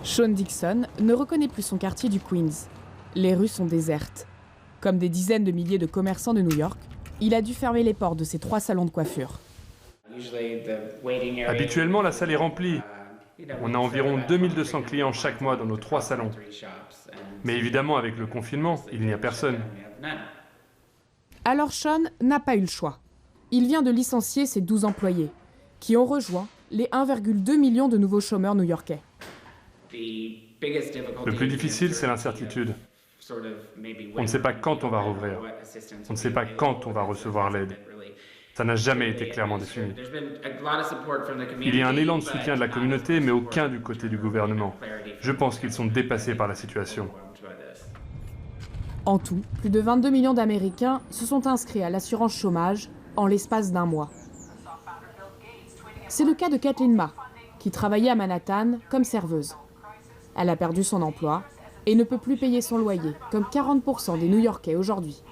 Sean Dixon ne reconnaît plus son quartier du Queens. Les rues sont désertes. Comme des dizaines de milliers de commerçants de New York, il a dû fermer les portes de ses 3 salons de coiffure. Habituellement, la salle est remplie. On a environ 2200 clients chaque mois dans nos 3 salons. Mais évidemment, avec le confinement, il n'y a personne. Alors Sean n'a pas eu le choix. Il vient de licencier ses 12 employés, qui ont rejoint les 1,2 million de nouveaux chômeurs new-yorkais. Le plus difficile, c'est l'incertitude. On ne sait pas quand on va rouvrir. On ne sait pas quand on va recevoir l'aide. Ça n'a jamais été clairement défini. Il y a un élan de soutien de la communauté, mais aucun du côté du gouvernement. Je pense qu'ils sont dépassés par la situation. En tout, plus de 22 millions d'Américains se sont inscrits à l'assurance chômage en l'espace d'un mois. C'est le cas de Kathleen Ma, qui travaillait à Manhattan comme serveuse. Elle a perdu son emploi et ne peut plus payer son loyer, comme 40% des New-Yorkais aujourd'hui.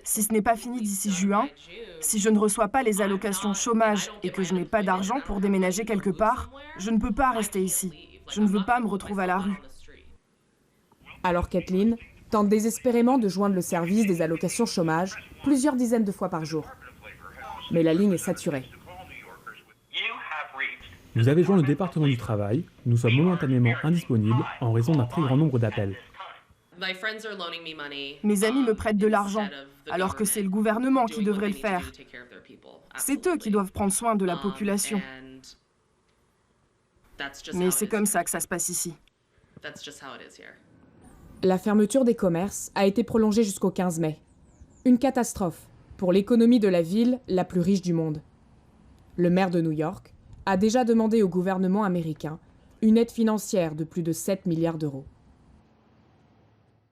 Si ce n'est pas fini d'ici juin, si je ne reçois pas les allocations chômage et que je n'ai pas d'argent pour déménager quelque part, je ne peux pas rester ici. Je ne veux pas me retrouver à la rue. Alors Kathleen tente désespérément de joindre le service des allocations chômage plusieurs dizaines de fois par jour. Mais la ligne est saturée. Vous avez joint le département du travail. Nous sommes momentanément indisponibles en raison d'un très grand nombre d'appels. Mes amis me prêtent de l'argent, alors que c'est le gouvernement qui devrait le faire. C'est eux qui doivent prendre soin de la population. Mais c'est comme ça que ça se passe ici. La fermeture des commerces a été prolongée jusqu'au 15 mai. Une catastrophe pour l'économie de la ville la plus riche du monde. Le maire de New York a déjà demandé au gouvernement américain une aide financière de plus de 7 milliards d'euros.